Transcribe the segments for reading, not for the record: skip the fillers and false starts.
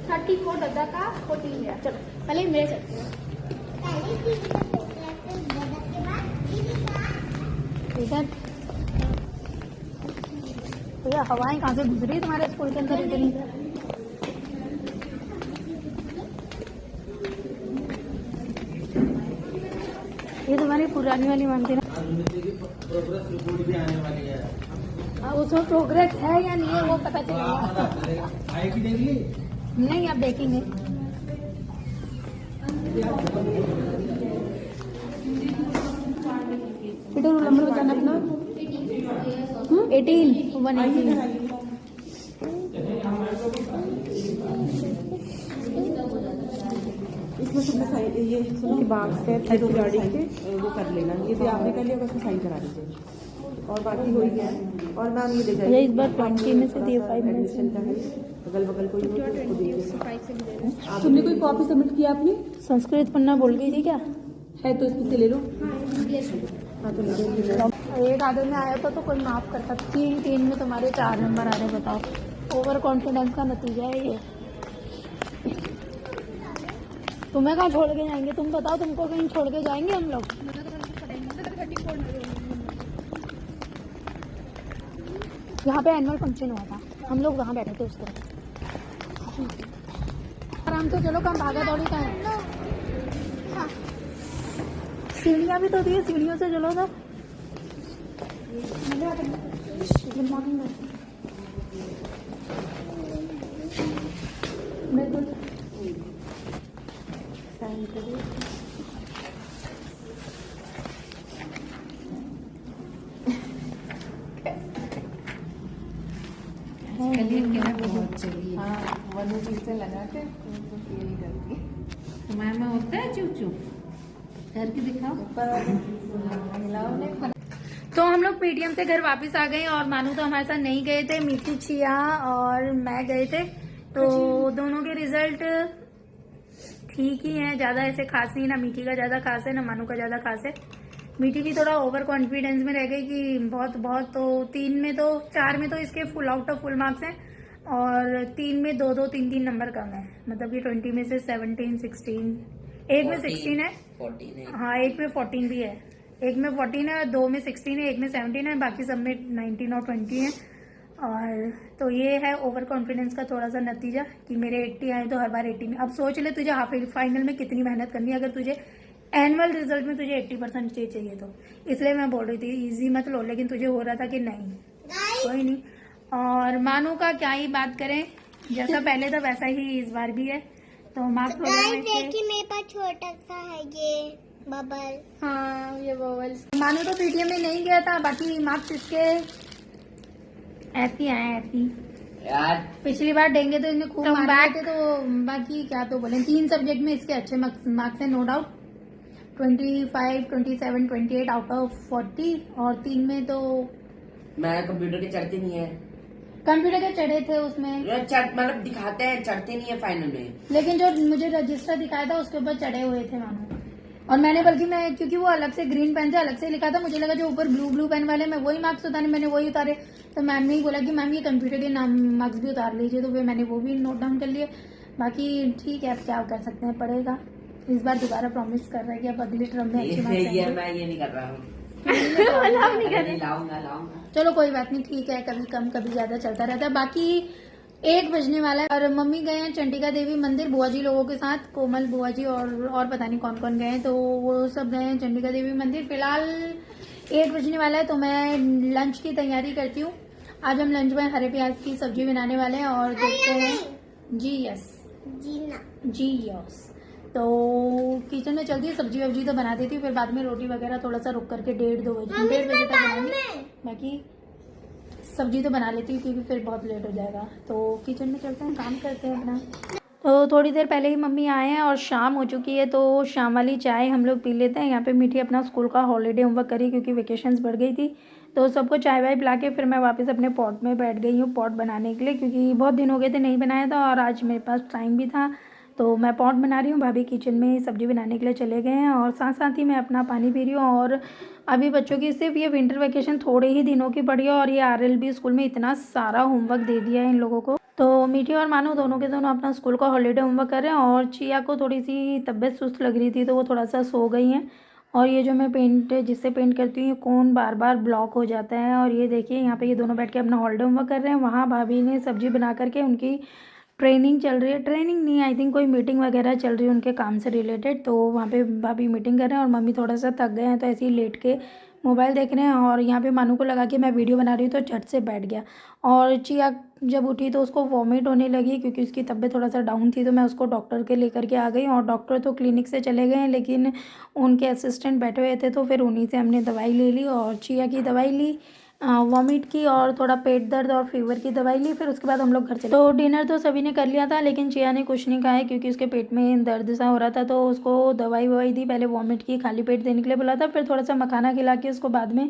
34 दादा का 14 मेरा। चलो पहले मेरे चलते हैं। इधर भैया हवाएं कहाँ से गुजरी है तुम्हारे स्कूल के अंदर इतनी? ये तुम्हारी पुरानी वाली मंदिर है। प्रोग्रेस रिपोर्ट भी आने वाली है। उसमें प्रोग्रेस है या नहीं है वो पता चलेगा। आएगी देख ली? नहीं आप देखेंगे। बेटा रोल नंबर बताना अपना। 18 118। इसमें सबका साइन ये सुनो बाक्स है तो गाड़ी के वो कर लेना, ये भी आपने कर लिया उसमें साइन करा दीजिए और बाकी हो ही गया है। और मैम ये दे जाइए इस बार 20 में से दिए 5 में से। एडमिशन का है, अगल बगल कोई हो तो उसको दीजिए। तुमने कोई कॉपी सबमिट किया आपने? संस्कृत पढ़ना भूल गई थी क्या? है तो इसमें से ले लो। हाँ तो ले लो। एक आधे में आया था तो कोई माफ करता। 3 में तुम्हारे 4 नंबर आ रहे। बताओ ओवर कॉन्फिडेंस का नतीजा है ये। तुम्हें कहाँ छोड़ के जाएंगे? तुम बताओ, तुमको कहीं छोड़ के जाएंगे हम लोग? यहाँ पे एनुअल फंक्शन हुआ था, हम लोग वहाँ बैठे थे उस तरफ। आराम से चलो, कहाँ भागा दौड़ी का है। सीढ़ियाँ भी तो दी है, सीढ़ियों से चलो तो। गुड मॉर्निंग बिल्कुल। बहुत चली। हाँ वाले चीज से लगा के तो फील करती। तुम्हारे में होता है चूचू करके दिखाओ। तो हम लोग पीटीएम से घर वापस आ गए और मानू तो हमारे साथ नहीं गए थे। मीठी, छिया और मैं गए थे। तो दोनों के रिजल्ट ठीक ही हैं, ज्यादा ऐसे खास नहीं। ना मीठी का ज्यादा खास है ना मानू का ज्यादा खास है। मीठी भी थोड़ा ओवर कॉन्फिडेंस में रह गई कि बहुत बहुत। तो 4 में तो इसके full out of full marks हैं और 3 में 2 3 नंबर कम है। मतलब कि 20 में से 17 16, एक में 16 है, 14 है। हाँ एक में 14 भी है। एक में 14 है, 2 में 16 है, एक में 17 है, बाकी सब में 19 और 20 है। और तो ये है ओवर कॉन्फिडेंस का थोड़ा सा नतीजा कि मेरे 80 आए तो हर बार 80 में। अब सोच ले तुझे हाफ फाइनल में कितनी मेहनत करनी है अगर तुझे एनुअल रिजल्ट में तुझे 80% चाहिए तो। इसलिए मैं बोल रही थी इजी मत लो, लेकिन तुझे हो रहा था कि नहीं कोई नहीं। और मानू का क्या ही बात करें, जैसा पहले था वैसा ही इस बार भी है। तो मार्क्स देखिए मेरे पास छोटा सा है ये बबल। हाँ ये बबल्स। मानू तो पीटीएम में नहीं गया था, बाकी मार्क्स इसके ऐसी आए ऐसी। यार पिछली बार देंगे तो इन्हें खूब मारे थे। तो बाकी क्या तो बोले, 3 सब्जेक्ट में इसके अच्छे मार्क्स है नो डाउट। 25, 27, 28 out of 40। और 3 में तो मैं कंप्यूटर के चढ़ते नहीं है। कंप्यूटर के चढ़े थे उसमें, मतलब दिखाते हैं चढ़ते नहीं है फाइनल में। लेकिन जो मुझे रजिस्टर दिखाया था उसके ऊपर चढ़े हुए थे मानो। और मैंने बल्कि मैं क्योंकि वो अलग से ग्रीन पेन से अलग से लिखा था, मुझे लगा जो ऊपर ब्लू पेन वाले में वही मार्क्स उतारे, मैंने वही उतारे। तो मैम ने ही बोला कि मैम ये कंप्यूटर के नाम मार्क्स भी उतार लीजिए, तो फिर मैंने वो भी नोट डाउन कर लिए। बाकी ठीक है, अब क्या कर सकते हैं, पड़ेगा। इस बार दोबारा प्रॉमिस कर रहा है कि अब अगले टर्म में अच्छी मार्क्स आएंगे। मैं ये नहीं कर रहा हूँ। लाऊंगा। चलो कोई बात नहीं, ठीक है, कभी कम कभी ज्यादा चलता रहता है। बाकी 1 बजने वाला है और मम्मी गए हैं चंडिका देवी मंदिर बुआ जी लोगों के साथ। कोमल बुआ जी और पता नहीं कौन कौन गए हैं, तो वो सब गए हैं चंडिका देवी मंदिर। फिलहाल 1 बजने वाला है तो मैं लंच की तैयारी करती हूँ। आज हम लंच में हरे प्याज की सब्जी बनाने वाले हैं और देखते हैं। जी यस जी यस। तो किचन में चलती है, सब्जी वब्जी तो बना देती हूँ, फिर बाद में रोटी वगैरह थोड़ा सा रुक करके 1:30 बजे तक बनाऊंगी। बाकी सब्जी तो बना लेती हूँ क्योंकि फिर बहुत लेट हो जाएगा। तो किचन में चलते हैं, काम करते हैं अपना। तो थोड़ी देर पहले ही मम्मी आए हैं और शाम हो चुकी है, तो शाम वाली चाय हम लोग पी लेते हैं। यहाँ पे मीठी अपना स्कूल का हॉलीडे होमवर्क करी क्योंकि वेकेशंस बढ़ गई थी। तो सबको चाय वाय पिला के फिर मैं वापस अपने पॉट में बैठ गई हूँ पॉट बनाने के लिए, क्योंकि बहुत दिन हो गए थे नहीं बनाया था और आज मेरे पास टाइम भी था। तो मैं पॉट बना रही हूँ, भाभी किचन में सब्जी बनाने के लिए चले गए हैं और साथ साथ ही मैं अपना पानी पी रही हूँ। और अभी बच्चों की सिर्फ ये विंटर वेकेशन थोड़े ही दिनों की पड़ी है और ये आरएलबी स्कूल में इतना सारा होमवर्क दे दिया है इन लोगों को तो मीठी और मानू दोनों के दोनों अपना स्कूल का हॉलीडे होमवर्क कर रहे हैं और चिया को थोड़ी सी तबीयत सुस्त लग रही थी तो वो थोड़ा सा सो गई हैं। और ये जो मैं जिससे पेंट करती हूँ ये कोन बार बार ब्लॉक हो जाता है। और ये देखिए यहाँ पे ये दोनों बैठ के अपना हॉलीडे होमवर्क कर रहे हैं। वहाँ भाभी ने सब्जी बना करके उनकी ट्रेनिंग चल रही है, ट्रेनिंग नहीं आई थिंक कोई मीटिंग वगैरह चल रही है उनके काम से रिलेटेड। तो वहाँ पे भाभी मीटिंग कर रहे हैं और मम्मी थोड़ा सा थक गए हैं तो ऐसे ही लेट के मोबाइल देख रहे हैं। और यहाँ पे मानू को लगा कि मैं वीडियो बना रही हूँ तो झट से बैठ गया। और चिया जब उठी तो उसको वॉमिट होने लगी क्योंकि उसकी तबीयत थोड़ा सा डाउन थी। तो मैं उसको डॉक्टर के लेकर के आ गई और डॉक्टर तो क्लिनिक से चले गए हैं लेकिन उनके असिस्टेंट बैठे हुए थे तो फिर उन्हीं से हमने दवाई ले ली और चिया की दवाई ली, वॉमिट की और थोड़ा पेट दर्द और फीवर की दवाई ली। फिर उसके बाद हम लोग घर चले। तो डिनर तो सभी ने कर लिया था लेकिन चिया ने कुछ नहीं खाया क्योंकि उसके पेट में दर्द सा हो रहा था। तो उसको दवाई ववाई दी, पहले वॉमिट की, खाली पेट देने के लिए बोला था, फिर थोड़ा सा मखाना खिला के उसको बाद में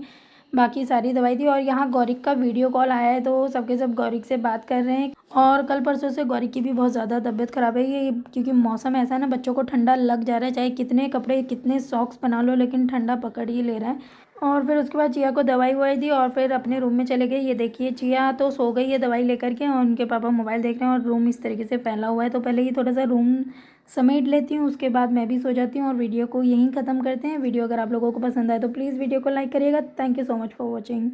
बाकी सारी दवाई दी। और यहाँ गौरिक का वीडियो कॉल आया है तो सबके सब गौरिक से बात कर रहे हैं। और कल परसों से गौरिक की भी बहुत ज़्यादा तबीयत ख़राब है ये क्योंकि मौसम ऐसा है ना, बच्चों को ठंडा लग जा रहा है, चाहे कितने कपड़े कितने सॉक्स बना लो लेकिन ठंडा पकड़ ही ले रहा है। और फिर उसके बाद चिया को दवाई ववाई दी और फिर अपने रूम में चले गए। ये देखिए चिया तो सो गई है दवाई लेकर के और उनके पापा मोबाइल देख रहे हैं और रूम इस तरीके से फैला हुआ है। तो पहले ये थोड़ा सा रूम समेट लेती हूँ, उसके बाद मैं भी सो जाती हूँ और वीडियो को यहीं ख़त्म करते हैं। वीडियो अगर आप लोगों को पसंद आए तो प्लीज़ वीडियो को लाइक करिएगा। Thank you so much for watching.